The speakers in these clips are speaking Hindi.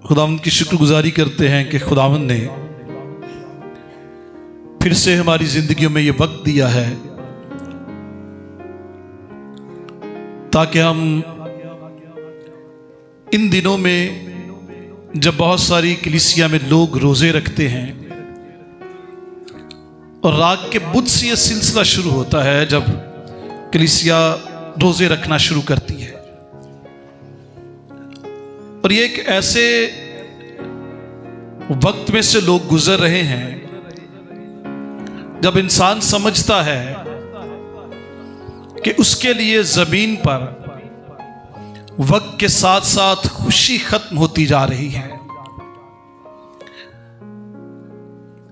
खुदावंद की शुक्रगुजारी करते हैं कि खुदावंद ने फिर से हमारी जिंदगियों में ये वक्त दिया है ताकि हम इन दिनों में जब बहुत सारी कलीसिया में लोग रोजे रखते हैं और राग के बुध से यह सिलसिला शुरू होता है जब कलीसिया रोजे रखना शुरू करती है। और ये एक ऐसे वक्त में से लोग गुजर रहे हैं जब इंसान समझता है कि उसके लिए जमीन पर वक्त के साथ साथ खुशी खत्म होती जा रही है।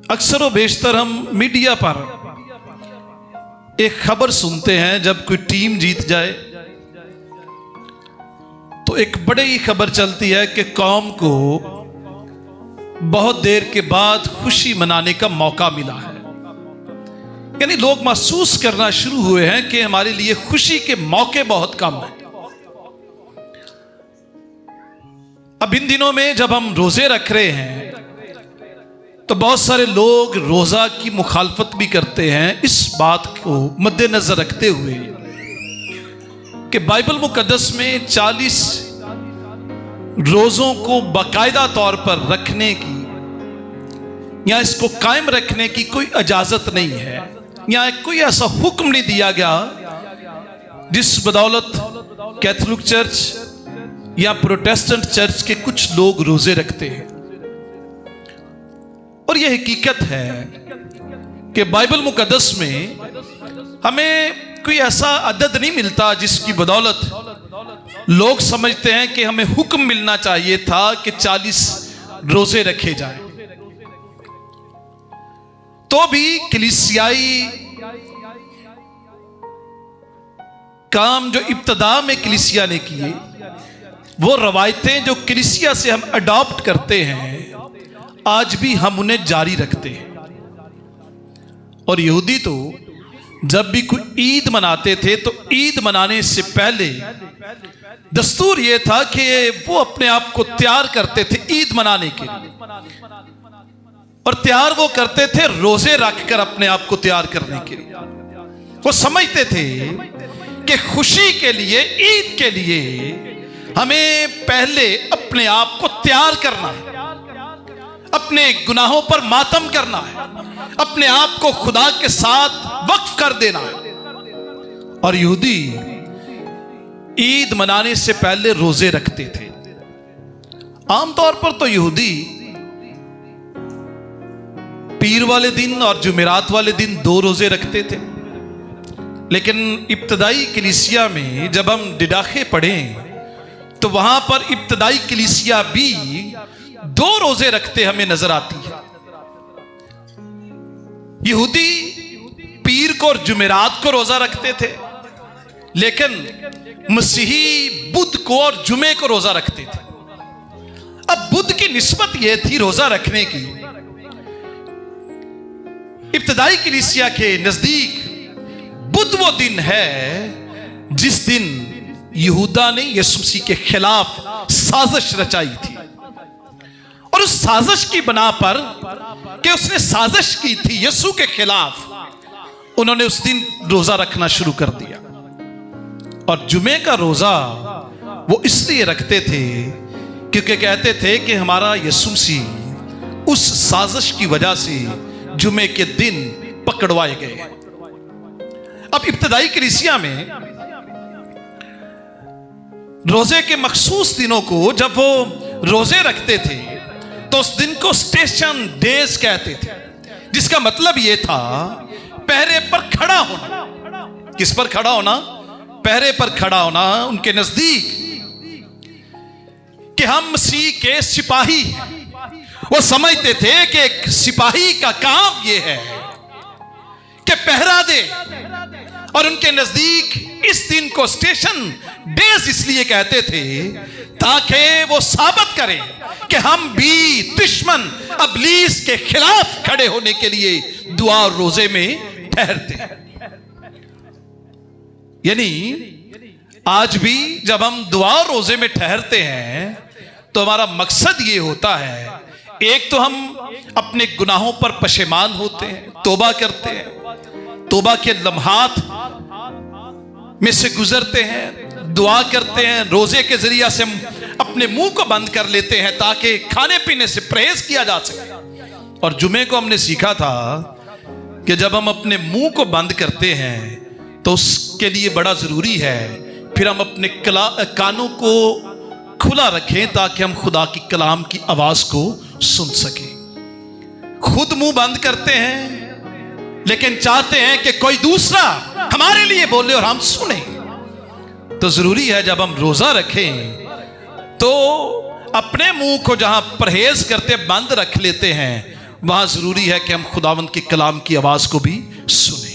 अक्सर व बेशतर हम मीडिया पर एक खबर सुनते हैं जब कोई टीम जीत जाए तो एक बड़े ही खबर चलती है कि कौम को बहुत देर के बाद खुशी मनाने का मौका मिला है। यानी लोग महसूस करना शुरू हुए हैं कि हमारे लिए खुशी के मौके बहुत कम हैं। अब इन दिनों में जब हम रोजे रख रहे हैं तो बहुत सारे लोग रोजा की मुखालफत भी करते हैं, इस बात को मद्देनजर रखते हुए कि बाइबल मुकद्दस में 40 रोजों को बाकायदा तौर पर रखने की या इसको कायम रखने की कोई इजाजत नहीं है, या कोई ऐसा हुक्म नहीं दिया गया जिस बदौलत कैथोलिक चर्च या प्रोटेस्टेंट चर्च के कुछ लोग रोजे रखते हैं। और यह हकीकत है कि बाइबल मुकद्दस में हमें कोई ऐसा अदद नहीं मिलता जिसकी बदौलत लोग समझते हैं कि हमें हुक्म मिलना चाहिए था कि 40 रोजे रखे जाएं। तो भी कलीसियाई काम जो इब्तदा में कलीसिया ने किए, वो रवायतें जो कलीसिया से हम अडॉप्ट करते हैं, आज भी हम उन्हें जारी रखते हैं। और यहूदी तो जब भी कोई ईद मनाते थे तो ईद मनाने से पहले दस्तूर यह था कि वो अपने आप को तैयार करते थे ईद मनाने के लिए, और तैयार वो करते थे रोजे रखकर अपने आप को तैयार करने के लिए। वो समझते थे कि खुशी के लिए, ईद के लिए हमें पहले अपने आप को तैयार करना है, अपने गुनाहों पर मातम करना है, अपने आप को खुदा के साथ वक्फ कर देना है। और यहूदी ईद मनाने से पहले रोजे रखते थे। आमतौर पर तो यहूदी पीर वाले दिन और जुमेरात वाले दिन 2 रोजे रखते थे, लेकिन इब्तदाई कलीसिया में जब हम डिडाखे पढ़ें तो वहां पर इब्तदाई कलीसिया भी 2 रोजे रखते हमें नजर आती है। यहूदी पीर को और जुमेरात को रोजा रखते थे, लेकिन मसीही बुध को और जुमे को रोजा रखते थे। अब बुध की निस्बत यह थी रोजा रखने की, इब्तदाई कलीसिया के नजदीक बुध वो दिन है जिस दिन यहूदा ने यीशु मसीह के खिलाफ साजिश रचाई थी। और उस साजिश की बना पर कि उसने साजिश की थी यीशु के खिलाफ, उन्होंने उस दिन रोजा रखना शुरू कर दिया। और जुमे का रोजा वो इसलिए रखते थे क्योंकि कहते थे कि हमारा यीशु मसीह उस साजिश की वजह से जुमे के दिन पकड़वाए गए। अब इब्तदाई कलीसिया में रोजे के मखसूस दिनों को जब वो रोजे रखते थे तो उस दिन को स्टेशन डेज कहते थे, जिसका मतलब यह था पहरे पर खड़ा होना। किस पर खड़ा होना? पहरे पर खड़ा होना। उनके नजदीक कि हम मसीह के सिपाही हैं। वो समझते थे कि एक सिपाही का काम यह है कि पहरा दे, और उनके नजदीक इस दिन को स्टेशन डेज इसलिए कहते थे ताकि वो साबित करें कि हम भी दुश्मन अबलीस के खिलाफ खड़े होने के लिए दुआ और रोजे में ठहरते हैं। यानी आज भी जब हम दुआ और रोजे में ठहरते हैं तो हमारा मकसद ये होता है, एक तो हम अपने गुनाहों पर पशेमान होते हैं, तौबा करते हैं, तौबा के लम्हात में से गुजरते हैं, दुआ करते हैं, रोजे के जरिए से हम अपने मुंह को बंद कर लेते हैं ताकि खाने पीने से परहेज किया जा सके। और जुमे को हमने सीखा था कि जब हम अपने मुंह को बंद करते हैं तो उसके लिए बड़ा जरूरी है फिर हम अपने कानों को खुला रखें ताकि हम खुदा की कलाम की आवाज को सुन सकें। खुद मुंह बंद करते हैं लेकिन चाहते हैं कि कोई दूसरा हमारे लिए बोले और हम सुने। तो जरूरी है जब हम रोजा रखें तो अपने मुंह को जहां परहेज करते बंद रख लेते हैं, वहां जरूरी है कि हम खुदावंद के कलाम की आवाज को भी सुने।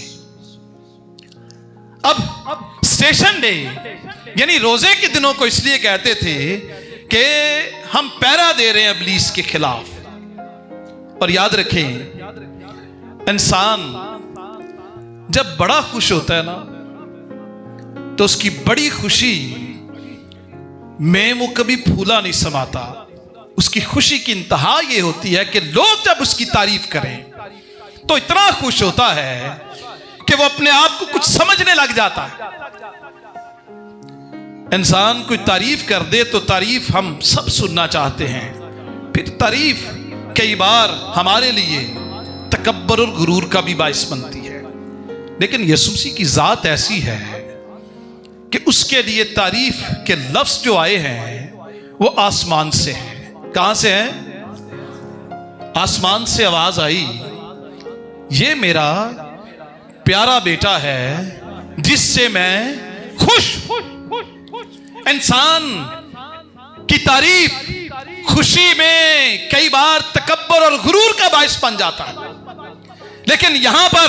अब स्टेशन डे यानी रोजे के दिनों को इसलिए कहते थे कि हम पहरा दे रहे हैं इब्लीस के खिलाफ। और याद रखें, इंसान जब बड़ा खुश होता है ना तो उसकी बड़ी खुशी में वो कभी फूला नहीं समाता। उसकी खुशी की इंतहा ये होती है कि लोग जब उसकी तारीफ करें तो इतना खुश होता है कि वो अपने आप को कुछ समझने लग जाता है। इंसान कोई तारीफ कर दे तो तारीफ हम सब सुनना चाहते हैं, फिर तारीफ कई बार हमारे लिए तकब्बर और गुरूर का भी बाइस बनती है। लेकिन यीशु मसीह की जात ऐसी है कि उसके लिए तारीफ के लफ्ज जो आए हैं वो आसमान से हैं। कहां से हैं? आसमान से आवाज आई, ये मेरा प्यारा बेटा है जिससे मैं खुश। इंसान की तारीफ खुशी में कई बार तकब्बर और गुरूर का बाइस बन जाता है। लेकिन यहां पर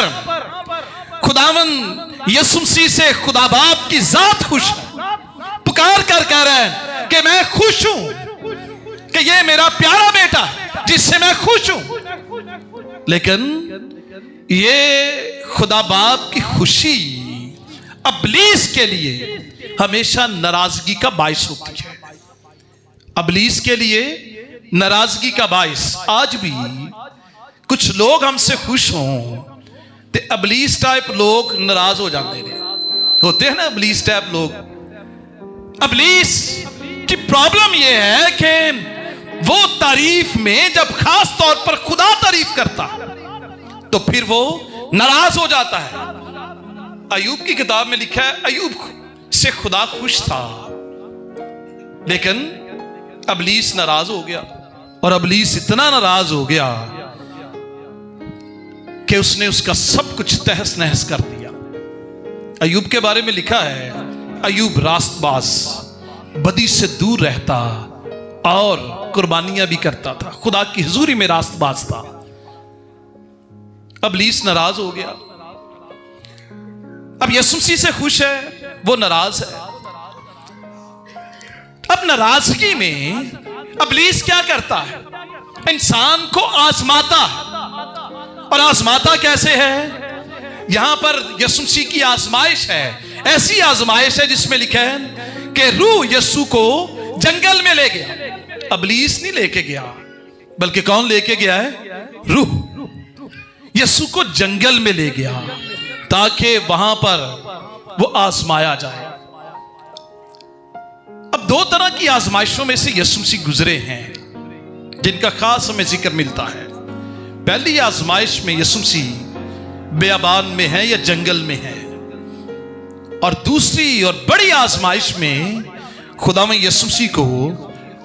खुदावंद यीशु मसीह से खुदा बाप की जात खुश है, पुकार कर कह रहे हैं कि मैं खुश हूं कि ये मेरा प्यारा बेटा जिससे मैं खुश हूं। लेकिन ये खुदा बाप की खुशी इब्लीस के लिए हमेशा नाराजगी का बाइस होती है। इब्लीस के लिए नाराजगी का बाइस आज भी कुछ लोग हमसे खुश हों तो इब्लीस टाइप लोग नाराज हो जाते हैं, होते हैं ना इब्लीस टाइप लोग। इब्लीस की प्रॉब्लम यह है कि वो तारीफ में जब खास तौर पर खुदा तारीफ करता तो फिर वो नाराज हो जाता है। अयूब की किताब में लिखा है अयूब से खुदा खुश था लेकिन इब्लीस नाराज हो गया। और इब्लीस इतना नाराज हो गया कि उसने उसका सब कुछ तहस नहस कर दिया। अयूब के बारे में लिखा है अयूब रास्तबाज, बदी से दूर रहता और कुर्बानियां भी करता था, खुदा की हुजूरी में रास्तबाज था। इब्लीस नाराज हो गया। अब यीशु मसीह से खुश है, वो नाराज है। अब नाराजगी में इब्लीस क्या करता है? इंसान को आजमाता है। और आजमाता कैसे है? यहां पर यीशु मसीह की आजमाइश है, ऐसी आजमाइश है जिसमें लिखा है कि रूह यीशु को जंगल में ले गया। इब्लीस नहीं लेके गया, बल्कि कौन लेके गया है? रूह यीशु को जंगल में ले गया ताकि वहां पर वो आजमाया जाए। अब दो तरह की आजमाइशों में से यीशु मसीह गुजरे हैं जिनका खास हमें जिक्र मिलता है। पहली आजमाइश में यीशु मसीह बेयाबान में है या जंगल में है, और दूसरी और बड़ी आजमाइश में खुदावंद यीशु मसीह को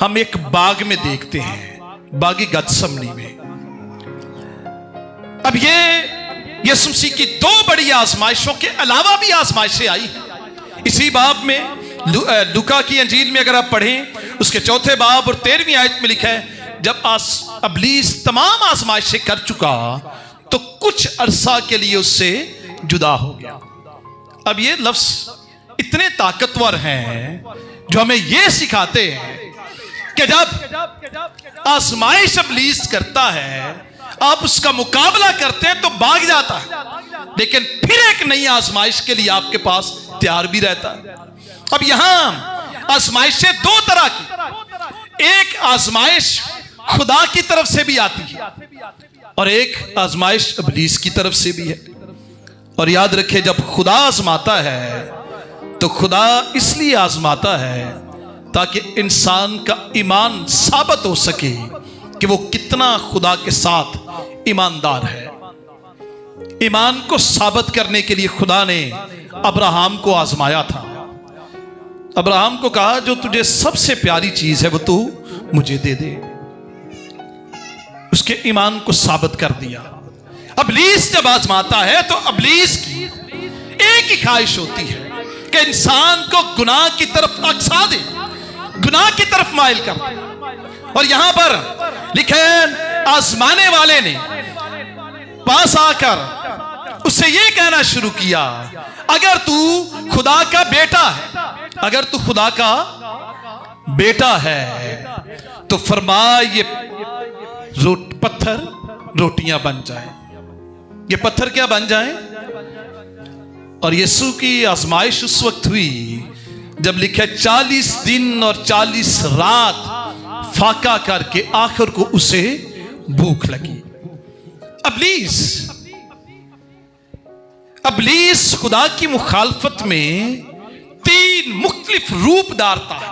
हम एक बाग में देखते हैं, बागी गतसमनी में। अब ये यीशु मसीह की दो बड़ी आजमाइशों के अलावा भी आजमाइशें आई हैं। इसी बाब में लूका की अंजील में अगर आप पढ़ें उसके 4 बाब और 13वीं आयत में लिखा है जब इब्लीस तमाम आजमाइशें कर चुका तो कुछ अरसा के लिए उससे जुदा हो गया। अब ये लफ्ज इतने ताकतवर हैं जो हमें ये सिखाते हैं कि जब आजमाइश इब्लीस करता है आप उसका मुकाबला करते हैं तो भाग जाता है, लेकिन फिर एक नई आजमाइश के लिए आपके पास तैयार भी रहता है। अब यहां आजमाइशें दो तरह की, एक आजमाइश खुदा की तरफ से भी आती है और एक आजमाइश इब्लीस की तरफ से भी है। और याद रखे, जब खुदा आजमाता है तो खुदा इसलिए आजमाता है ताकि इंसान का ईमान साबित हो सके कि वो कितना खुदा के साथ ईमानदार है। ईमान को साबित करने के लिए खुदा ने अब्राहम को आजमाया था। अब्राहम को कहा, जो तुझे सबसे प्यारी चीज है वो तू मुझे दे दे। उसके ईमान को साबित कर दिया। इब्लीस जब आजमाता है तो इब्लीस की एक ही ख्वाहिश होती है कि इंसान को गुनाह की तरफ अक्सा दे, गुनाह की तरफ माइल कर दे। और यहां पर लिखे, आजमाने वाले ने पास आकर उससे यह कहना शुरू किया, अगर तू खुदा का बेटा है, अगर तू खुदा का बेटा है तो फरमा ये पत्थर रोटियां बन जाए। ये पत्थर क्या बन जाए? और यीशु की आजमाइश उस वक्त हुई जब लिखे 40 दिन और 40 रात फाका करके आखिर को उसे भूख लगी। इब्लीस खुदा की मुखालफत में 3 मुख्तलिफ रूप धारता है।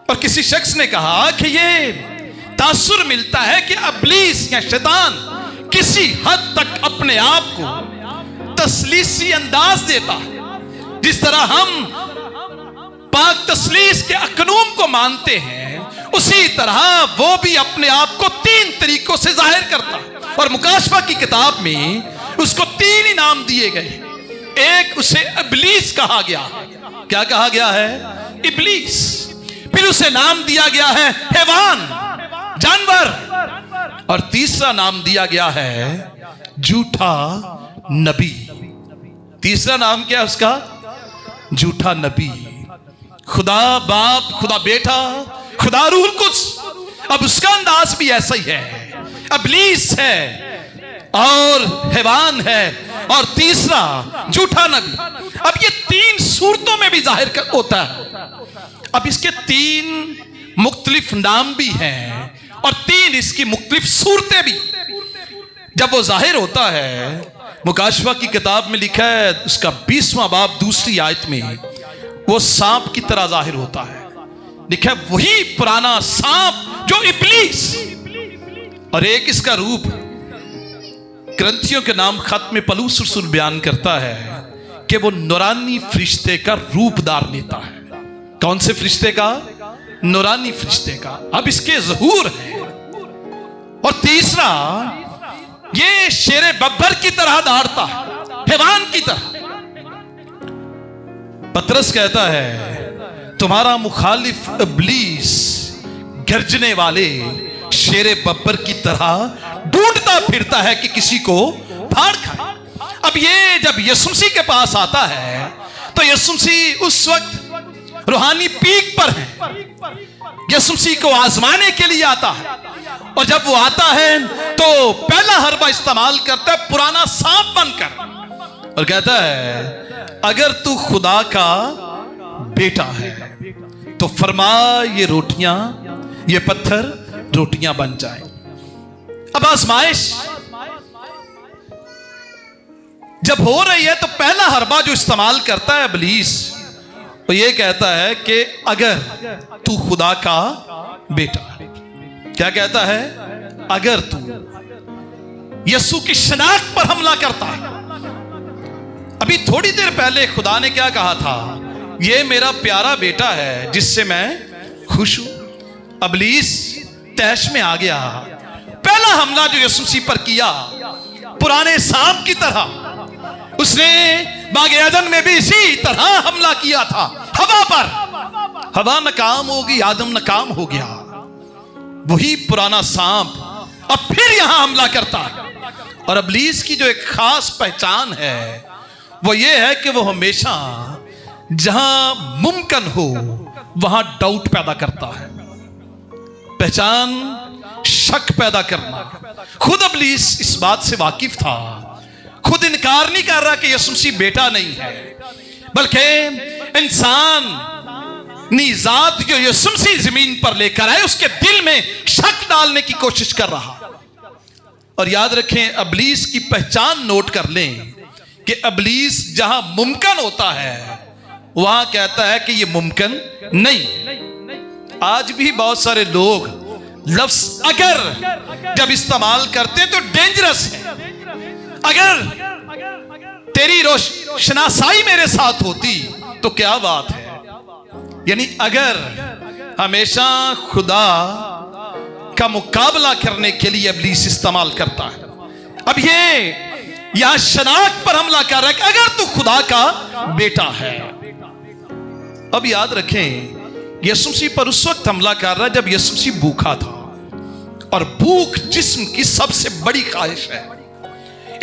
और किसी शख्स ने कहा कि यह तासुर मिलता है कि इब्लीस या शैतान किसी हद तक अपने आप को तसलीसी अंदाज देता है। जिस तरह हम पाक तसलीस के अकनूम को मानते हैं, उसी तरह वो भी अपने आप को 3 तरीकों से जाहिर करता है। और मुकाशफा की किताब में उसको 3 ही नाम दिए गए। एक, उसे इब्लीस कहा गया। क्या कहा गया है? इब्लीस। फिर उसे नाम दिया गया है हैवान, जानवर। और तीसरा नाम दिया गया है झूठा नबी। तीसरा नाम क्या है उसका? झूठा नबी। खुदा बाप, खुदा बेटा, खुदा रूह कुछ। अब उसका अंदाज भी ऐसा ही है। इब्लीस है और हैवान है और तीसरा झूठा नबी। अब ये 3 सूरतों में भी जाहिर होता है। अब इसके 3 मुख्तलिफ नाम भी हैं और 3 इसकी मुख्तलिफ सूरतें भी। जब वो जाहिर होता है, मुकाशफा की किताब में लिखा है, उसका 20वां बाब 2री आयत में, वो सांप की तरह जाहिर होता है। लिखा है वही पुराना सांप जो इब्लीस। और एक इसका रूप ग्रंथियों के नाम खत में पलूस रसूल बयान करता है कि वो नूरानी फरिश्ते का रूप धार लेता है। कौन से फरिश्ते का? नूरानी फरिश्ते का। अब इसके ज़हूर है। और तीसरा, ये शेरे बब्बर की तरह दौड़ता है, हैवान की तरह। पतरस कहता है तुम्हारा मुखालिफ इब्लीस गर्जने वाले शेरे बब्बर की तरह ढूंढता फिरता है कि किसी को फाड़ खाए। अब ये जब यीशु मसीह के पास आता है तो यीशु मसीह उस वक्त रूहानी पीक पर है। यीशु मसीह को आजमाने के लिए आता है। और जब वो आता है तो पहला हरबा इस्तेमाल करता है पुराना सांप बनकर और कहता है अगर तू खुदा का बेटा है तो फरमा ये रोटियां, ये पत्थर रोटियां बन जाए। अब आजमाइश जब हो रही है तो पहला हरबा जो इस्तेमाल करता है इब्लीस, वो ये कहता है कि अगर तू खुदा का बेटा, क्या कहता है? अगर तू यीशु की शनाख्त पर हमला करता है। अभी थोड़ी देर पहले खुदा ने क्या कहा था? ये मेरा प्यारा बेटा है जिससे मैं खुश हूं। इब्लीस तैश में आ गया। पहला हमला जो यीशु मसीह पर किया पुराने सांप की तरह, उसने बागे अदन में भी इसी तरह हमला किया था हवा पर। हवा नाकाम होगी, आदम नाकाम हो गया। वही पुराना सांप अब फिर यहां हमला करता है। और इब्लीस की जो एक खास पहचान है वो ये है कि वो हमेशा जहां मुमकिन हो वहां डाउट पैदा करता है। पहचान, शक पैदा करना। खुद इब्लीस इस बात से वाकिफ था। खुद इनकार नहीं कर रहा कि यीशु मसीह बेटा नहीं है, बल्कि इंसान नीजात जो यीशु मसीह जमीन पर लेकर आए उसके दिल में शक डालने की कोशिश कर रहा। और याद रखें, इब्लीस की पहचान नोट कर लें कि इब्लीस जहां मुमकिन होता है वहां कहता है कि यह मुमकिन नहीं। आज भी बहुत सारे लोग लफ्ज अगर जब इस्तेमाल करते हैं तो डेंजरस है। अगर तेरी रोशनासाई मेरे साथ होती तो क्या बात है। यानी अगर हमेशा खुदा का मुकाबला करने के लिए इब्लीस इस्तेमाल करता है। अब ये यहां शनाख्त पर हमला कर रहा है कि अगर तू खुदा का बेटा है। अब याद रखें, यीशु मसीह पर उस वक्त हमला कर रहा है जब यीशु मसीह भूखा था, और भूख जिस्म की सबसे बड़ी ख्वाहिश है।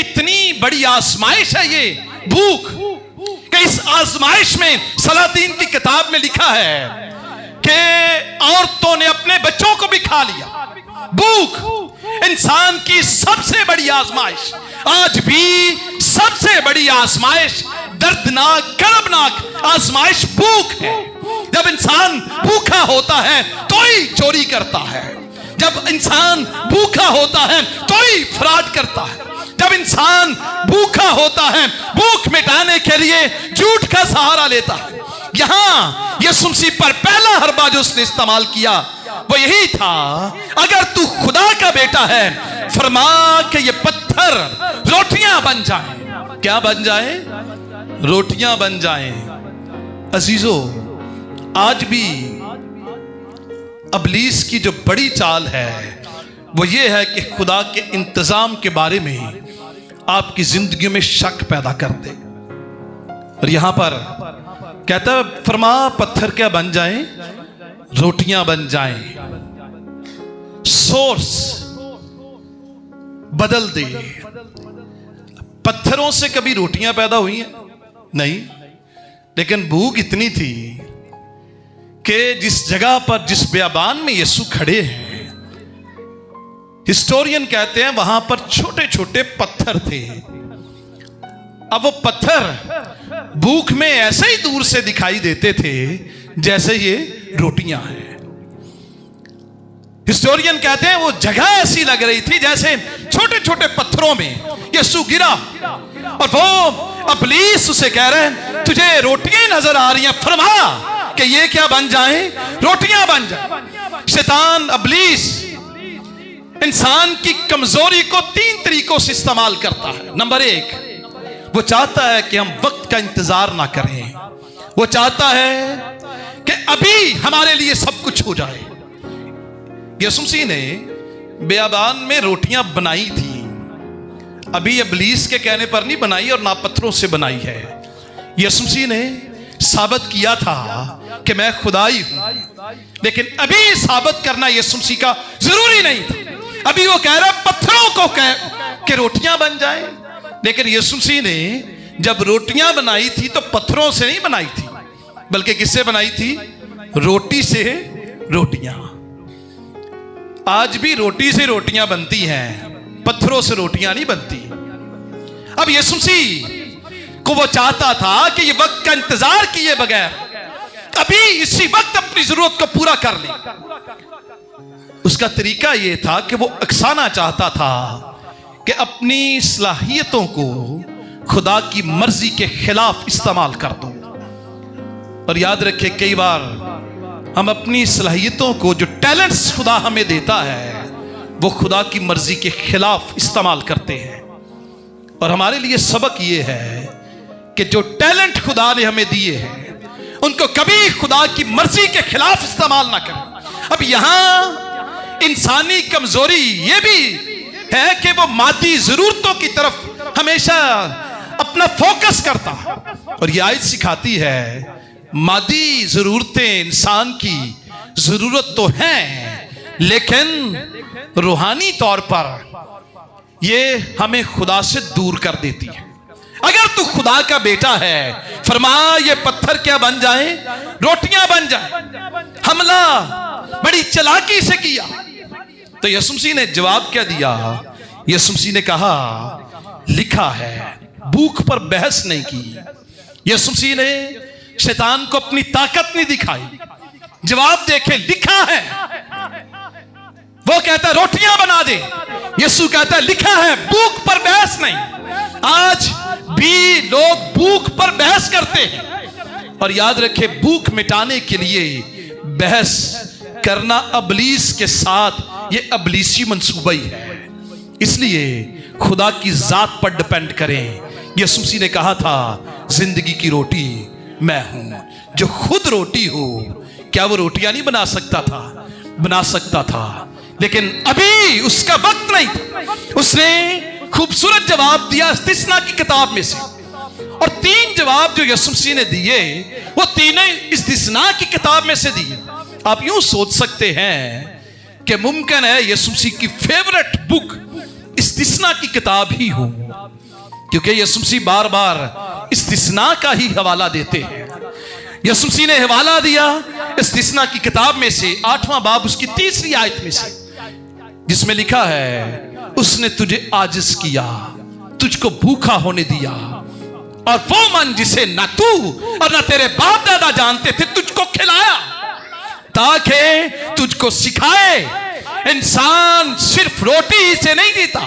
इतनी बड़ी आजमाइश है ये भूख कि इस आजमाइश में सलातीन की किताब में लिखा है कि औरतों ने अपने बच्चों को भी खा लिया। भूख इंसान की सबसे बड़ी आजमाइश, आज भी सबसे बड़ी आजमाइश, दर्दनाक कर्बनाक आजमाइश भूख है। जब इंसान भूखा होता है तो ही चोरी करता है, जब इंसान भूखा होता है तो ही फ्रॉड करता है, जब इंसान भूखा होता है भूख मिटाने के लिए झूठ का सहारा लेता है। यहां यीशु मसीह पर पहला हरबा जो उसने इस्तेमाल किया वो यही था, अगर तू खुदा का बेटा है फरमा के ये पत्थर रोटियां बन जाएं। क्या बन जाएं? रोटियां बन जाएं। अजीजों, आज भी इब्लीस की जो बड़ी चाल है वो ये है कि खुदा के इंतजाम के बारे में आपकी जिंदगी में शक पैदा कर दे। और यहां पर कहता है फरमा पत्थर क्या बन जाएं, रोटियां बन जाएं। सोर्स बदल दे। पत्थरों से कभी रोटियां पैदा हुई हैं? नहीं, लेकिन भूख इतनी थी कि जिस जगह पर, जिस बियाबान में यीशु खड़े हैं, हिस्टोरियन कहते हैं वहां पर छोटे छोटे पत्थर थे। अब वो पत्थर भूख में ऐसे ही दूर से दिखाई देते थे जैसे ये रोटियां हैं। हिस्टोरियन कहते हैं वो जगह ऐसी लग रही थी जैसे छोटे छोटे पत्थरों में यीशु गिरा, और वो इब्लीस उसे कह रहे हैं तुझे रोटियां नजर आ रही हैं, फरमा कि ये क्या बन जाएं, रोटियां बन जाएं। शैतान इब्लीस इंसान की कमजोरी को 3 तरीकों से इस्तेमाल करता है। नंबर 1, वो चाहता है कि हम वक्त का इंतजार ना करें। वो चाहता है कि अभी हमारे लिए सब कुछ हो जाए। यीशु मसीह ने बियाबान में रोटियां बनाई थी, अभी इब्लीस के कहने पर नहीं बनाई और ना पत्थरों से बनाई है। यीशु मसीह ने साबित किया था कि मैं खुदाई हूं, लेकिन अभी साबित करना यीशु मसीह का जरूरी नहीं था। अभी वो कह रहा पत्थरों को कह कि रोटियां बन जाए, लेकिन यीशु मसीह ने जब रोटियां बनाई थी तो पत्थरों से नहीं बनाई थी, बल्कि किससे बनाई थी? रोटी से रोटियां। आज भी रोटी से रोटियां बनती हैं, पत्थरों से रोटियां नहीं बनती। अब यीशु मसीह को वो चाहता था कि ये वक्त का इंतजार किए बगैर अभी इसी वक्त अपनी जरूरत को पूरा कर ले। उसका तरीका यह था कि वो अक्साना चाहता था कि अपनी सलाहियतों को खुदा की मर्जी के खिलाफ इस्तेमाल कर दो। और याद रखें, कई बार हम अपनी सलाहियतों को, जो टैलेंट्स खुदा हमें देता है, वो खुदा की मर्जी के खिलाफ इस्तेमाल करते हैं। और हमारे लिए सबक ये है कि जो टैलेंट खुदा ने हमें दिए हैं उनको कभी खुदा की मर्जी के खिलाफ इस्तेमाल ना करें। अब यहां इंसानी कमजोरी ये भी है कि वो मादी जरूरतों की तरफ हमेशा अपना फोकस करता है, और ये आयत सिखाती है मादी जरूरतें इंसान की जरूरत तो हैं, लेकिन रूहानी तौर पर ये हमें खुदा से दूर कर देती है। अगर तू खुदा का बेटा है फरमा ये पत्थर क्या बन जाए, रोटियां बन जाए। हमला बड़ी चालाकी से किया तो यीशु मसीह ने जवाब क्या दिया? यीशु मसीह ने कहा लिखा है, भूख पर बहस नहीं की। यीशु मसीह ने शैतान को अपनी ताकत नहीं दिखाई। जवाब देखे, लिखा है। वो कहता है रोटियां बना दे, यीशु कहता है लिखा है भूख पर बहस नहीं। आज भी लोग भूख पर बहस करते हैं, और याद रखे भूख मिटाने के लिए बहस करना अबलीस के साथ ये अबलीसी मंसूबा ही है। इसलिए खुदा की जात पर डिपेंड करें। यीशु मसीह ने कहा था जिंदगी की रोटी मैं हूं, जो खुद रोटी हो। क्या वो रोटियां नहीं बना सकता था? बना सकता था, लेकिन अभी उसका वक्त नहीं था। उसने खूबसूरत जवाब दिया इस्तिस्ना की किताब में से, और 3 जवाब जो यीशु मसीह ने दिए वो तीनों इस्तिस्ना की किताब में से दिए। आप यूं सोच सकते हैं कि मुमकिन है यीशु मसीह की फेवरेट बुक इस्तिस्ना की किताब ही हो, क्योंकि यीशु मसीह बार बार इस्तिस्ना का ही हवाला देते हैं। यीशु मसीह ने हवाला दिया इस्तिस्ना की किताब में से 8वां बाब उसकी 3री आयत में से, जिसमें लिखा है उसने तुझे आजिज किया, तुझको भूखा होने दिया, और वो मन जिसे न तू और न तेरे बाप दादा जानते थे तुझको खिलाया, ताकि तुझको सिखाए इंसान सिर्फ रोटी ही से नहीं जीता,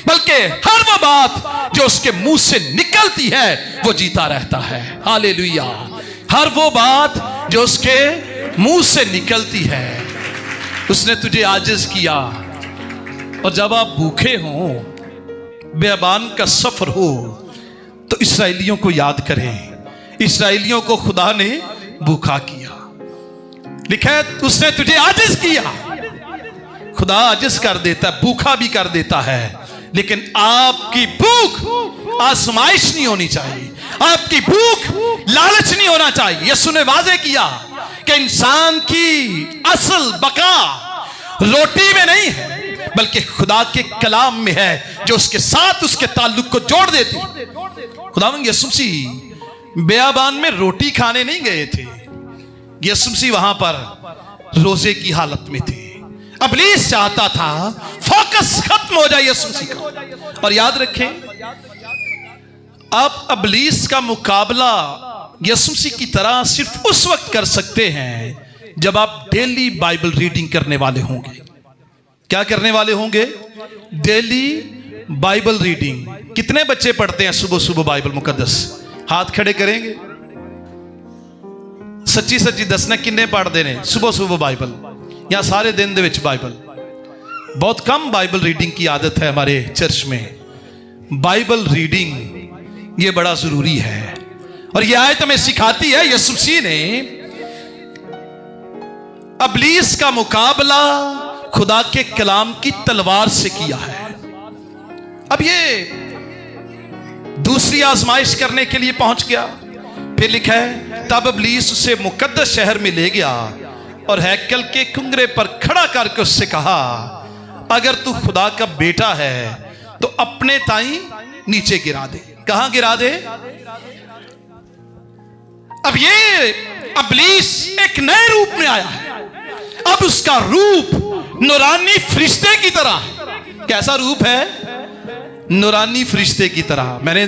बल्कि हर वो बात जो उसके मुंह से निकलती है वो जीता रहता है। हालेलुया। हर वो बात जो उसके मुंह से निकलती है। उसने तुझे आजिज किया। और जब आप भूखे हो, बेअबान का सफर हो, तो इस्राएलियों को याद करें। इस्राएलियों को खुदा ने भूखा किया। लिखा है उसने तुझे आजिज किया। खुदा आजिज कर देता है, भूखा भी कर देता है, लेकिन आपकी भूख आजमाइश नहीं होनी चाहिए। आपकी भूख लालच नहीं होना चाहिए। यीशु ने वाज़े किया कि इंसान की असल बका रोटी में नहीं है, बल्कि खुदा के कलाम में है, जो उसके साथ उसके ताल्लुक को जोड़ देती। खुदावंद यीशु मसीह बेयाबान में रोटी खाने नहीं गए थे। यीशु मसीह वहां पर रोजे की हालत में थे। अबलीस चाहता था फोकस खत्म हो जाए यीशु मसीह का। और याद रखें, आप अबलीस का मुकाबला यीशु मसीह की तरह सिर्फ उस वक्त कर सकते हैं जब आप डेली बाइबल रीडिंग करने वाले होंगे। क्या करने वाले होंगे? Daily Bible reading. कितने बच्चे पढ़ते हैं सुबह सुबह बाइबल मुकद्दस? हाथ खड़े करेंगे। सच्ची सच्ची दसना किन्ने पढ़ते ने सुबह सुबह बाइबल, या सारे दिन दे विच बाइबल? बहुत कम बाइबल रीडिंग की आदत है हमारे चर्च में। बाइबल रीडिंग ये बड़ा जरूरी है, और यह आयत हमें सिखाती है यीशु मसीह ने अबलीस का मुकाबला खुदा के कलाम की तलवार से किया है। अब ये दूसरी आजमाइश करने के लिए पहुंच गया। फिर लिखा है तब अबलीस उसे मुकद्दस शहर में ले गया और हैकल के कुंगरे पर खड़ा करके उससे कहा, अगर तू खुदा का बेटा है तो अपने ताई नीचे गिरा दे। कहां गिरा दे? अब ये अबलीस एक नए रूप में आया है। अब उसका रूप नूरानी फरिश्ते की तरह है। कैसा रूप है? नूरानी फरिश्ते की तरह। मैंने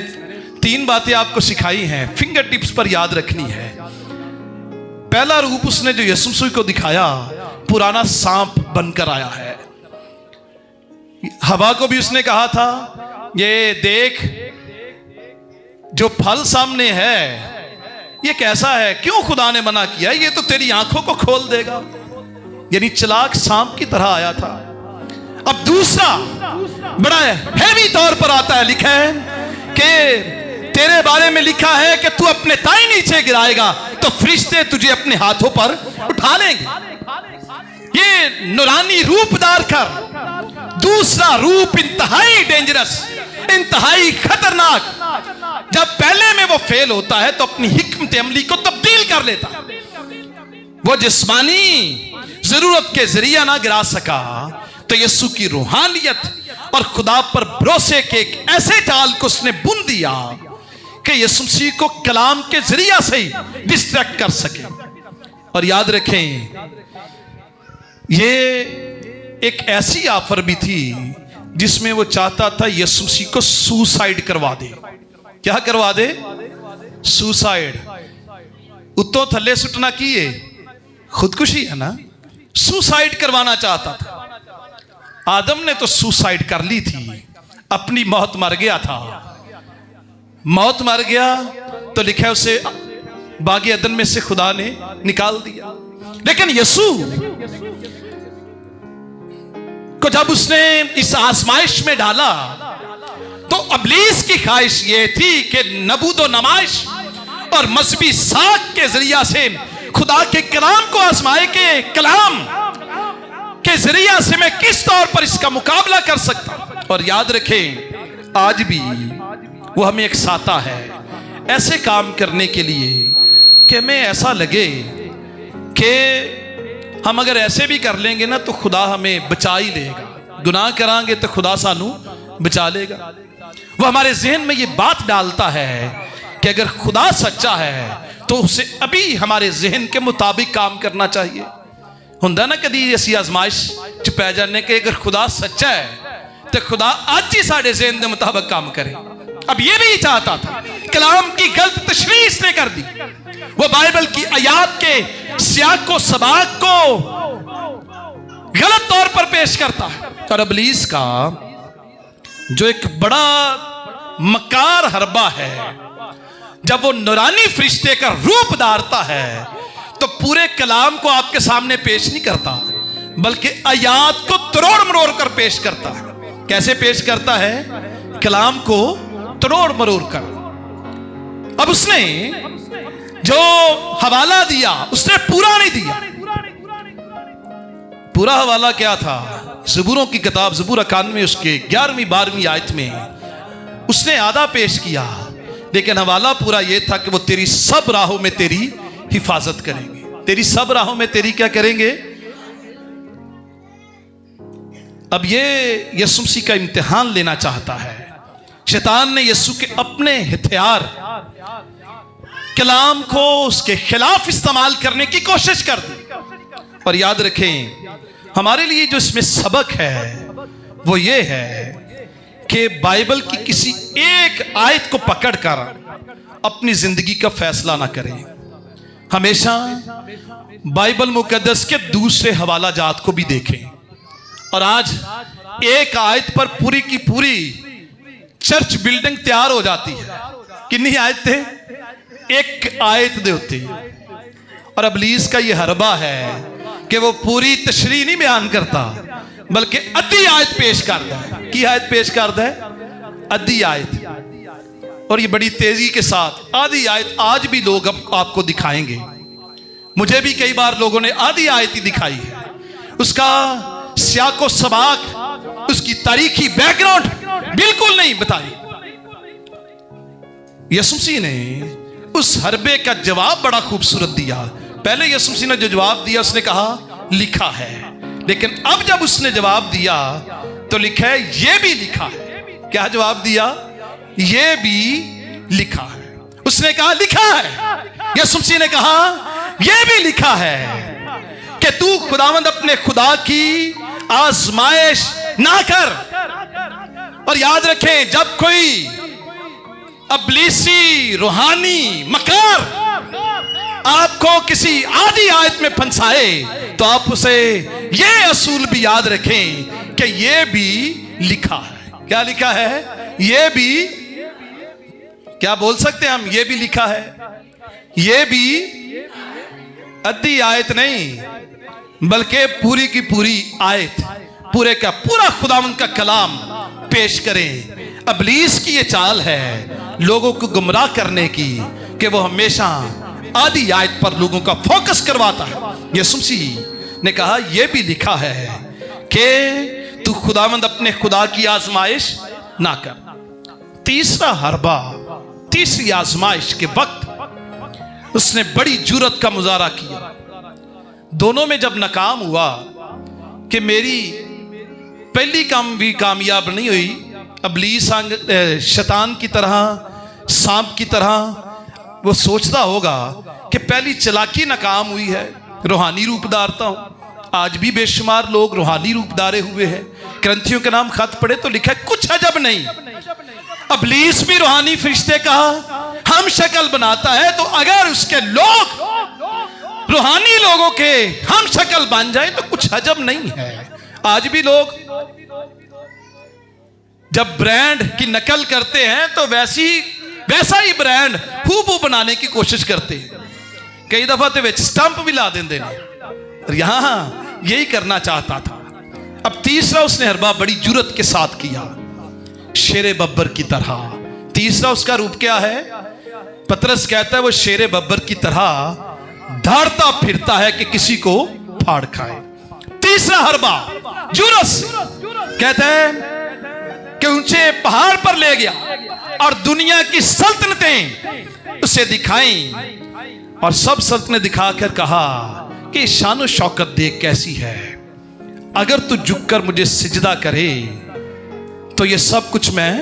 3 बातें आपको सिखाई हैं, फिंगर टिप्स पर याद रखनी है। पहला रूप उसने जो यीशु मसीह को दिखाया, पुराना सांप बनकर आया है। हवा को भी उसने कहा था, ये देख जो फल सामने है ये कैसा है, क्यों खुदा ने मना किया? ये तो तेरी आंखों को खोल देगा। यानी चालाक सांप की तरह आया था। अब दूसरा बड़ा हैवी तौर पर आता है। लिखा है कि तेरे बारे में लिखा है कि तू अपने ताई नीचे गिराएगा तो फरिश्ते तुझे अपने हाथों पर उठा लेंगे। ये नूरानी रूप धार कर दूसरा रूप इंतहाई डेंजरस, इंतहाई खतरनाक। जब पहले में वो फेल होता है तो अपनी हिकमत अमली को तब्दील कर लेता। वो जिस्मानी जरूरत के जरिया ना गिरा सका तो यीशु की रूहानियत और खुदा पर भरोसे के एक ऐसे जाल को उसने बुन दिया कि यीशु मसीह को कलाम के जरिया से ही डिस्ट्रैक्ट कर सके। और याद रखें, ये एक ऐसी ऑफर भी थी जिसमें वो चाहता था यीशु मसीह को सुसाइड करवा दे। क्या करवा दे? सुसाइड। उत्तों थल्ले सुटना की है खुदकुशी है ना। सुसाइड करवाना चाहता था। आदम ने तो सुसाइड कर ली थी, अपनी मौत मर गया था। मौत मर गया तो लिखा है उसे बागी अदन में से खुदा ने निकाल दिया। लेकिन यीशु को जब उसने इस आजमाइश में डाला तो इब्लीस की ख्वाहिश ये थी कि नबूदो नमाइश और मजहबी साख के जरिया से खुदा के कलाम को आजमाए के कलाम के जरिया से मैं किस तौर पर इसका मुकाबला कर सकता हूं। और याद रखें आज भी वो हमें एक साता है ऐसे काम करने के लिए कि हमें ऐसा लगे कि हम अगर ऐसे भी कर लेंगे ना तो खुदा हमें बचा ही लेगा, गुनाह करांगे तो खुदा सानू बचा लेगा। वो हमारे जहन में ये बात डालता है कि अगर खुदा सच्चा है तो उसे अभी हमारे जहन के मुताबिक काम करना चाहिए। हुंदा ना कदी ऐसी आजमाइश च पै जाने के अगर खुदा सच्चा है तो खुदा आज ही साढ़े जहन के मुताबिक काम करे। अब ये भी चाहता था, कलाम की गलत तशरीह इसने कर दी। वो बाइबल की आयात के सियाक को सबाक को गलत तौर पर पेश करता है। और इब्लीस का जो एक बड़ा मकार हरबा है, जब वो नूरानी फरिश्ते का रूप धारता है तो पूरे कलाम को आपके सामने पेश नहीं करता बल्कि आयात को तरोड़ मरोड़ कर पेश करता है। कैसे पेश करता है? कलाम को तरोड़ मरोड़ कर। अब उसने जो हवाला दिया उसने पूरा नहीं दिया। पूरा हवाला क्या था? ज़बूरों की किताब ज़बूर 91 उसके 11वीं 12वीं आयत में उसने आधा पेश किया, लेकिन हवाला पूरा यह था कि वो तेरी सब राहों में तेरी हिफाजत करेंगे। तेरी सब राहों में तेरी क्या करेंगे? अब ये यीशु मसीह का इम्तिहान लेना चाहता है। शैतान ने यीशु के अपने हथियार कलाम को उसके खिलाफ इस्तेमाल करने की कोशिश कर दी। और याद रखें हमारे लिए जो इसमें सबक है वो ये है कि बाइबल की किसी एक आयत को पकड़कर अपनी जिंदगी का फैसला ना करें। हमेशा बाइबल मुकद्दस के दूसरे हवाला जात को भी देखें। और आज एक आयत पर पूरी की पूरी चर्च बिल्डिंग तैयार हो जाती है। कितनी आयत थे? एक आयत दे होती। और इब्लीस का ये हरबा है कि वो पूरी तशरीह नहीं बयान करता बल्कि अद्धी आयत पेश करता है। की आयत पेश करता है? अद्धी आयत। और ये बड़ी तेजी के साथ आधी आयत आज भी लोग अब आपको दिखाएंगे। मुझे भी कई बार लोगों ने आधी आयत ही दिखाई है। उसका सियाको सबाक, उसकी तारीखी बैकग्राउंड बिल्कुल नहीं बताई। यीशु मसीह ने उस हरबे का जवाब बड़ा खूबसूरत दिया। पहले यीशु मसीह ने जो जवाब दिया उसने कहा लिखा है, लेकिन अब जब उसने जवाब दिया तो लिखा है ये भी लिखा है। क्या जवाब दिया? ये भी लिखा है। उसने कहा लिखा है। यीशु मसीह ने कहा ये भी लिखा है कि तू खुदावंद अपने खुदा की आजमाइश ना कर। और याद रखें जब कोई इब्लीसी रूहानी मकार आपको किसी आधी आयत में फंसाए तो आप उसे ये असूल भी याद रखें कि ये भी लिखा है। क्या लिखा है? ये भी, क्या बोल सकते हैं हम? ये भी लिखा है। ये भी आधी आयत नहीं बल्कि पूरी की पूरी आयत, पूरे का पूरा खुदावंद का कलाम पेश करें। इब्लीस की ये चाल है लोगों को गुमराह करने की कि वो हमेशा आधी आयत पर लोगों का फोकस करवाता है। यीशु मसीह ने कहा यह भी लिखा है कि तू खुदावंद अपने खुदा की आजमाइश ना कर। तीसरा हरबा, तीसरी आजमाइश के वक्त उसने बड़ी जुर्रत का मुजाहरा किया। दोनों में जब नाकाम हुआ कि मेरी पहली काम भी कामयाब नहीं हुई, इब्लीस शैतान की तरह, सांप की तरह वो सोचता होगा कि पहली चालाकी नाकाम हुई है, रूहानी रूप धारता हूं। आज भी बेशुमार लोग रूहानी रूप धारे हुए हैं। ग्रंथियों के नाम खत पढ़े तो लिखा है कुछ अजब नहीं, इब्लीस भी रूहानी फरिश्ते का हम शक्ल बनाता है। तो अगर उसके लोग रूहानी लोगों के हम शक्ल बन जाए तो कुछ हजम नहीं है। आज भी लोग जब ब्रांड की नकल करते हैं तो वैसा ही ब्रांड हूबहू बनाने की कोशिश करते हैं। कई दफा तो विच स्टंप भी ला देंगे ने। और यहां यही करना चाहता था। अब तीसरा उसने हरबा बड़ी जुर्रत के साथ किया, शेरे बब्बर की तरह। तीसरा उसका रूप क्या है? पतरस कहता है वो शेरे बब्बर की तरह दौड़ता फिरता है कि किसी को फाड़ खाए। तीसरा हरबा जुर्रत से कहता है कि ऊंचे पहाड़ पर ले गया और दुनिया की सल्तनतें उसे दिखाई और सब सल्तनतें दिखाकर कहा कि शान शौकत देख कैसी है, अगर तू झुककर मुझे सिजदा करे तो ये सब कुछ मैं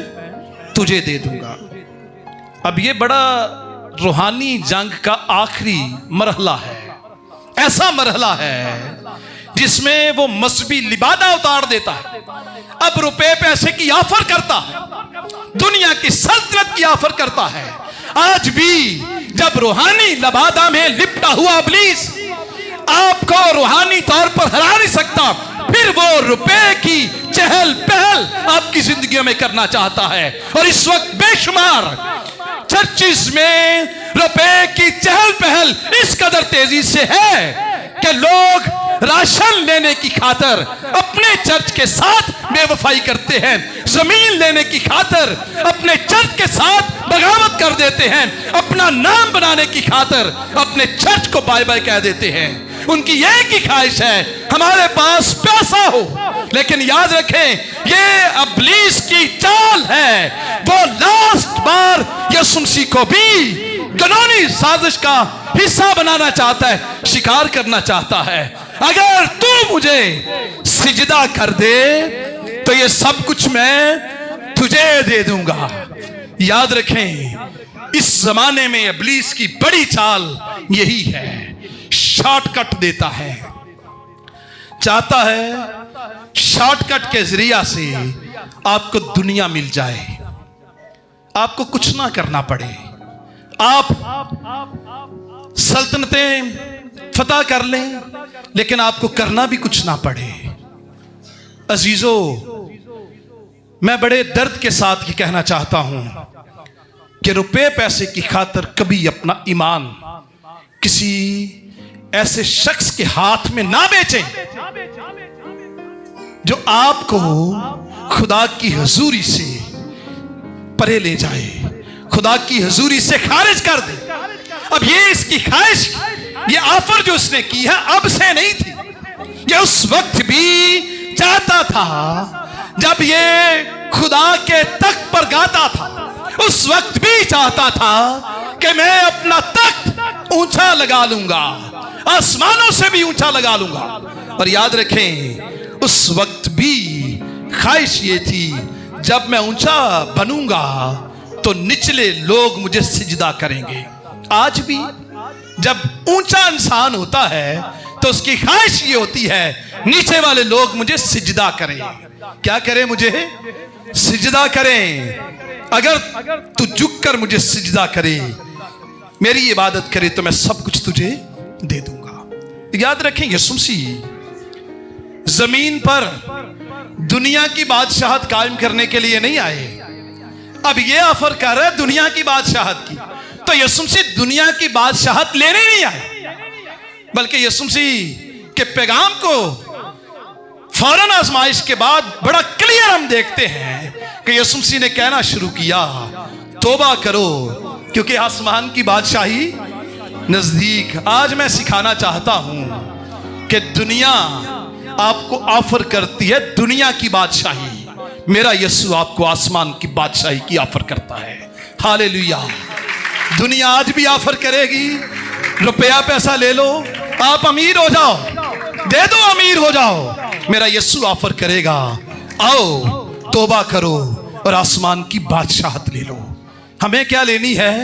तुझे दे दूंगा। अब ये बड़ा रूहानी जंग का आखिरी मरहला है। ऐसा मरहला है जिसमें वो मजहबी लिबादा उतार देता है। अब रुपए पैसे की ऑफर करता है, दुनिया की सल्तनत की ऑफर करता है। आज भी जब रूहानी लिबादा में लिपटा हुआ इब्लीस आपको रूहानी तौर पर हरा नहीं सकता, फिर वो रुपए की चहल पहल आपकी जिंदगी में करना चाहता है। और इस वक्त बेशुमार चर्चिस में रुपए की चहल पहल इस कदर तेजी से है कि लोग राशन लेने की खातर अपने चर्च के साथ बेवफाई करते हैं, जमीन लेने की खातर अपने चर्च के साथ बगावत कर देते हैं, अपना नाम बनाने की खातर अपने चर्च को बाय बाय कह देते हैं। उनकी एक ही ख्वाहिश है हमारे पास पैसा हो। लेकिन याद रखें ये इब्लीस की चाल है। वो लास्ट बार यीशु मसीह को भी कानूनी साजिश का हिस्सा बनाना चाहता है, शिकार करना चाहता है। अगर तू मुझे सिजदा कर दे तो ये सब कुछ मैं तुझे दे दूंगा। याद रखें इस जमाने में इब्लीस की बड़ी चाल यही है, शॉर्टकट देता है, चाहता है शॉर्टकट के जरिया से आपको दुनिया मिल जाए, आपको कुछ ना करना पड़े, आप सल्तनतें फतह कर लें लेकिन आपको करना भी कुछ ना पड़े। अजीजों, मैं बड़े दर्द के साथ ये कहना चाहता हूं कि रुपए पैसे की खातर कभी अपना ईमान किसी ऐसे शख्स के हाथ में ना बेचें जो आपको खुदा की हुजूरी से परे ले जाए, खुदा की हुजूरी से खारिज कर दे। अब ये इसकी ख्वाहिश, ये ऑफर जो उसने की है अब से नहीं थी, ये उस वक्त भी चाहता था जब ये खुदा के तख्त पर गाता था। उस वक्त भी चाहता था कि मैं अपना तख्त ऊंचा लगा लूंगा, आसमानों से भी ऊंचा लगा लूंगा। और याद रखें उस वक्त भी ख्वाहिश ये थी जब मैं ऊंचा बनूंगा तो निचले लोग मुझे सिजदा करेंगे। आज भी जब ऊंचा इंसान होता है तो उसकी ख्वाहिश ये होती है नीचे वाले लोग मुझे सिजदा करें। क्या करें? मुझे सिजदा करें। अगर तू झुककर मुझे सिजदा करे, मेरी इबादत करे तो मैं सब कुछ तुझे दे दूंगा। याद रखें यीशु मसीह जमीन पर दुनिया की बादशाहत कायम करने के लिए नहीं आए। अब ये ऑफर कर रहा है दुनिया की बादशाहत की, तो यीशु मसीह दुनिया की बादशाहत लेने नहीं आए, बल्कि यीशु मसीह के पैगाम को फौरन आजमाइश के बाद बड़ा क्लियर हम देखते हैं कि यीशु मसीह ने कहना शुरू किया, तौबा करो क्योंकि आसमान की बादशाही नजदीक। आज मैं सिखाना चाहता हूं कि दुनिया आपको ऑफर करती है दुनिया की बादशाही, मेरा यीशु आपको आसमान की बादशाही की ऑफर करता है। हालेलुया। दुनिया आज भी ऑफर करेगी, रुपया पैसा ले लो, आप अमीर हो जाओ, दे दो अमीर हो जाओ। मेरा यीशु ऑफर करेगा, आओ तौबा करो और आसमान की बादशाहत ले लो। हमें क्या लेनी है?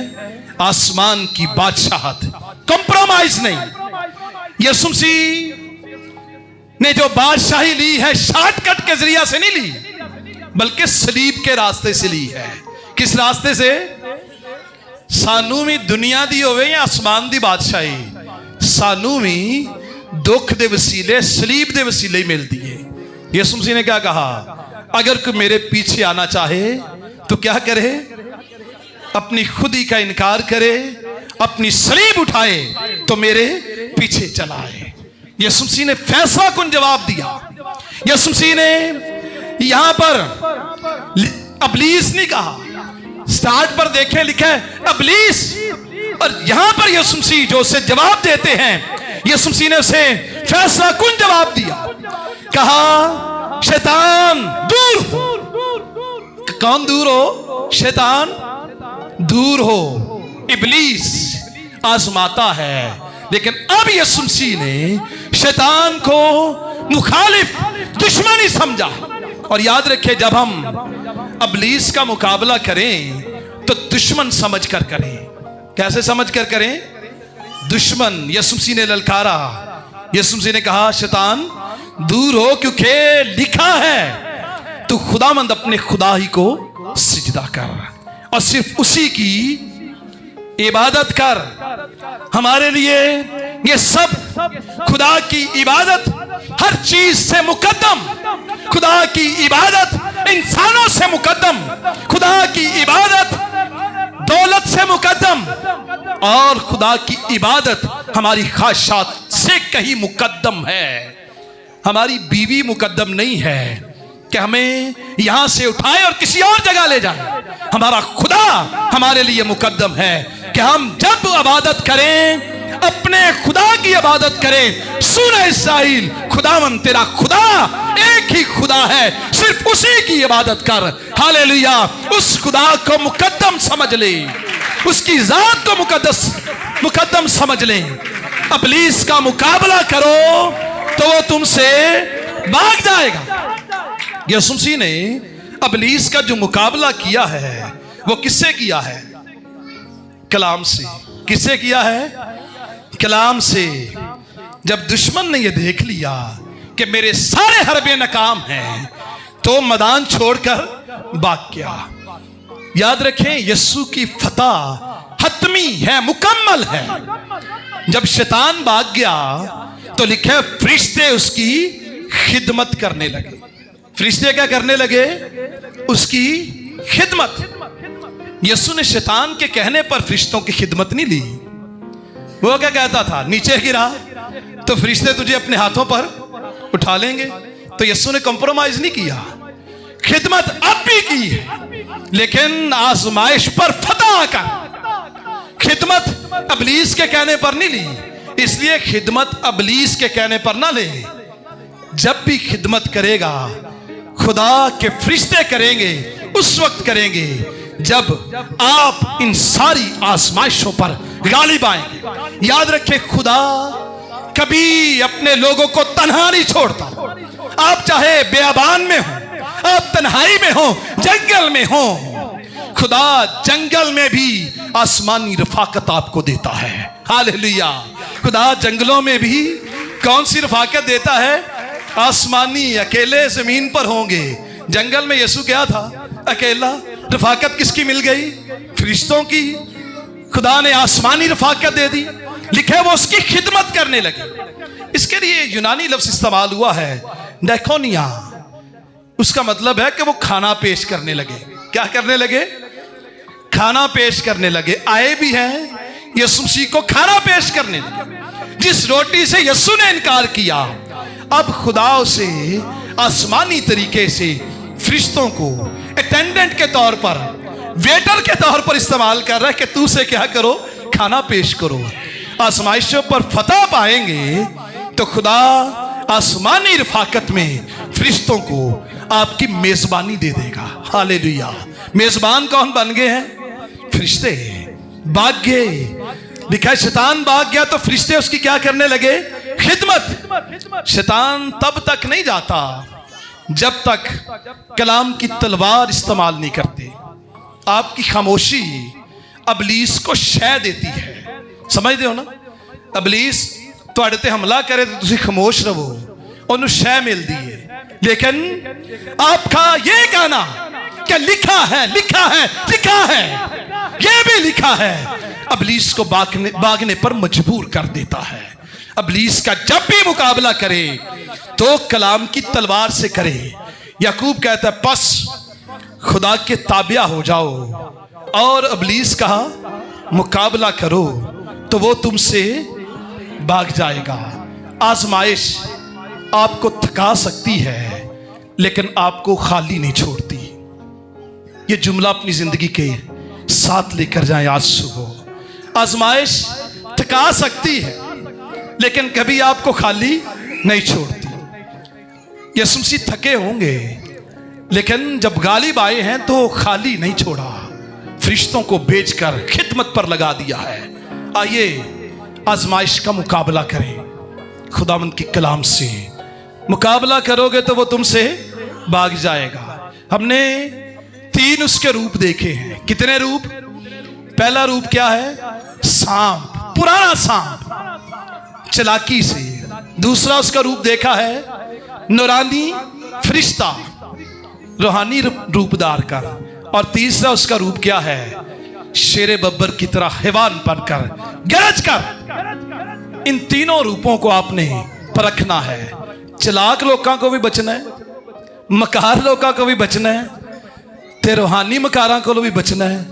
आसमान की बादशाहत, कॉम्प्रोमाइज नहीं। यीशु मसीह ने जो बादशाही ली है शॉर्टकट के जरिया से नहीं ली, बल्कि सलीब के रास्ते से ली है। किस रास्ते से? सानू भी दुनिया दी होवे या आसमान दी बादशाही, सानू भी दुख दे वसीले, सलीब दे वसीले ही मिलती है। यीशु मसीह ने क्या कहा? अगर कोई मेरे पीछे आना चाहे तो क्या करे? अपनी खुदी का इनकार करे, अपनी सलीब उठाए तो मेरे पीछे चला आए। यीशु मसीह ने फैसला कुन जवाब दिया। यीशु मसीह ने यहां पर अबलीस नहीं कहा। स्टार्ट पर देखें लिखा है अबलीस, और यहां पर यीशु मसीह जो उसे जवाब देते हैं, यीशु मसीह ने उसे फैसला कुन जवाब दिया। कहा शैतान दूर हो। कौन दूर हो? शैतान दूर हो। इबलीस आजमाता है, लेकिन अब यीशु मसीह ने शैतान को मुखालिफ, दुश्मन ही समझा। और याद रखें, जब हम इबलीस का मुकाबला करें तो दुश्मन समझ कर करें। कैसे समझ कर करें? दुश्मन। यीशु मसीह ने ललकारा, यीशु मसीह ने कहा शैतान दूर हो, क्योंकि लिखा है तू खुदावंद अपने खुदा ही को सिजदा कर और सिर्फ उसी की इबादत कर। हमारे लिए ये सब खुदा की इबादत हर चीज से मुकद्दम, खुदा की इबादत इंसानों से मुकद्दम, खुदा की इबादत दौलत से मुकद्दम, और खुदा की इबादत हमारी ख्वाहिशात से कहीं मुकद्दम है। हमारी बीवी मुकद्दम नहीं है कि हमें यहां से उठाए और किसी और जगह ले जाए। हमारा खुदा हमारे लिए मुकद्दम है कि हम जब इबादत करें, अपने खुदा की इबादत करें। सुन इस्राएल, खुदावन तेरा खुदा एक ही खुदा है, सिर्फ उसी की इबादत कर। हालेलुया। उस खुदा को मुकद्दम समझ ले, उसकी जात को मुकद्दम समझ ले। इब्लीस का मुकाबला करो तो वो तुमसे भाग जाएगा। यीशु मसीह ने इब्लीस का जो मुकाबला किया है वो किससे किया है? कलाम से। किससे किया है? कलाम से। जब दुश्मन ने यह देख लिया कि मेरे सारे हरबे नाकाम हैं, तो मैदान छोड़कर भाग गया। याद रखें, यीशु की फतह हतमी है, मुकम्मल है। जब शैतान भाग गया तो लिखा है फरिश्ते उसकी खिदमत करने लगे। फरिश्ते क्या करने लगे? उसकी खिदमत। यीशु ने शैतान के कहने पर फरिश्तों की खिदमत नहीं ली। वो क्या कहता था? नीचे गिरा तो फरिश्ते तुझे अपने हाथों पर उठा लेंगे। तो यीशु ने कॉम्प्रोमाइज नहीं किया, खिदमत अब भी की है, लेकिन आजमाइश पर फतह का खिदमत इब्लीस के कहने पर नहीं ली। इसलिए खिदमत इब्लीस के कहने पर ना ले। जब भी खिदमत करेगा, खुदा के फरिश्ते करेंगे, उस वक्त करेंगे जब आप इन सारी आजमाइशों पर गालिब आएंगे। याद रखें, खुदा कभी अपने लोगों को तन्हा नहीं छोड़ता। आप चाहे बेअबान में हो, आप तन्हाई में हो, जंगल में हो, खुदा जंगल में भी आसमानी रफाकत आपको देता है। हालेलुया। खुदा जंगलों में भी कौन सी रफाकत देता है? आसमानी। अकेले जमीन पर होंगे। जंगल में यीशु क्या था? अकेला। रफाकत किसकी मिल गई? फरिश्तों की। खुदा ने आसमानी रफाकत दे दी। लिखा है वो उसकी खिदमत करने लगे। इसके लिए यूनानी लफ्ज इस्तेमाल हुआ है डायकोनिया। उसका मतलब है कि वो खाना पेश करने लगे। क्या करने लगे? खाना पेश करने लगे। आए भी हैं यीशु मसीह को खाना पेश करने लगे। जिस रोटी से यीशु ने इनकार किया, अब खुदा उसे आसमानी तरीके से फरिश्तों को अटेंडेंट के तौर पर, वेटर के तौर पर इस्तेमाल कर रहा है कि तू से क्या करो? खाना पेश करो। आसमाइशों पर फतह पाएंगे तो खुदा आसमानी रफाकत में फरिश्तों को आपकी मेजबानी दे देगा। हालेलुया। मेजबान कौन बन गए हैं? फरिश्ते। भाग गए। लिखा है शैतान भाग गया तो फरिश्ते उसकी क्या करने लगे? खिदमत। शैतान तब तक नहीं जाता जब तक कलाम की तलवार इस्तेमाल नहीं करते। आपकी खामोशी इब्लीस को शह देती है। समझते हो ना? इब्लीस तुहाडे ते हमला करे तो तुसी खामोश रहो, उन्हें शह मिलती है। लेकिन आपका ये कहना कि लिखा है, लिखा है, लिखा है, ये भी लिखा है, इब्लीस को भागने पर मजबूर कर देता है। इब्लीस का जब भी मुकाबला करे तो कलाम की तलवार से करे। याकूब कहता है बस खुदा के ताबिया हो जाओ और इब्लीस का मुकाबला करो तो वो तुमसे भाग जाएगा। आजमाइश आपको थका सकती है लेकिन आपको खाली नहीं छोड़ती। ये जुमला अपनी जिंदगी के साथ लेकर जाएं आज सुबह। आजमाइश थका सकती है लेकिन कभी आपको खाली नहीं छोड़ती। यीशु मसीह थके होंगे लेकिन जब गालिब आए हैं तो खाली नहीं छोड़ा, फरिश्तों को भेजकर खिदमत पर लगा दिया है। आइए आजमाइश का मुकाबला करें। खुदावंद के कलाम से मुकाबला करोगे तो वो तुमसे भाग जाएगा। हमने 3 उसके रूप देखे हैं। कितने रूप? पहला रूप क्या है? सांप, पुराना सांप चालाकी से। दूसरा उसका रूप देखा है नूरानी फरिश्ता, रूहानी रूपदार कर। और तीसरा उसका रूप क्या है? शेरे बब्बर की तरह हैवान बनकर गरज कर। इन तीनों रूपों को आपने परखना है। चालाक लोगों को भी बचना है, मकार लोगों को भी बचना है, ते रूहानी मकारां को भी बचना है।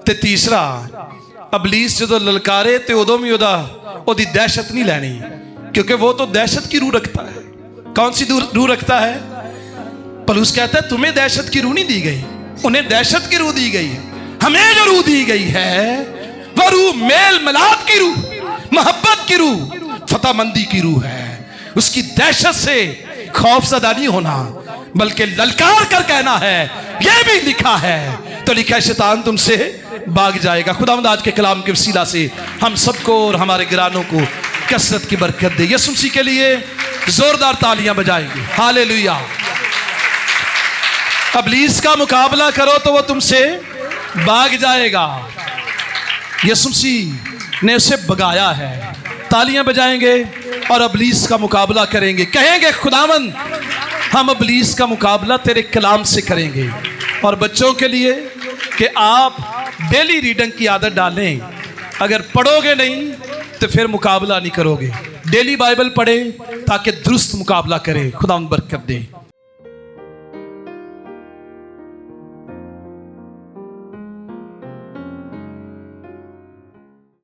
ते तीसरा इब्लीस जो ललकारे ते उदों भी ओदी दहशत नहीं लैनी, क्योंकि वो तो दहशत की रूह रखता है। कौन सी रूह रखता है? पौलुस कहता है तुम्हें दहशत की रूह नहीं दी गई, उन्हें दहशत की रूह दी गई है। हमें जो रूह दी गई है वह रूह मेल मिलाप की रूह, मोहब्बत की रूह, फतहमंदी की रूह है। उसकी दहशत से खौफजदा नहीं होना बल्कि ललकार कर कहना है यह भी लिखा है। तो लिखा है शैतान तुमसे भाग जाएगा। खुदावंद आज के कलाम के वसीला से हम सबको और हमारे गिरानों को कसरत की बरकत दे। यीशु मसीह के लिए जोरदार तालियां बजाएंगे। हालेलुया। इब्लीस का मुकाबला करो तो वो तुमसे भाग जाएगा। यीशु मसीह ने उसे भगाया है। तालियां बजाएंगे और इब्लीस का मुकाबला करेंगे। कहेंगे खुदावंद हम इब्लीस का मुकाबला तेरे कलाम से करेंगे। और बच्चों के लिए कि आप डेली रीडिंग की आदत डालें। अगर पढ़ोगे नहीं तो फिर मुकाबला नहीं करोगे। डेली बाइबल पढ़ें ताकि दुरुस्त मुकाबला करें। खुदावंद बरकत दे।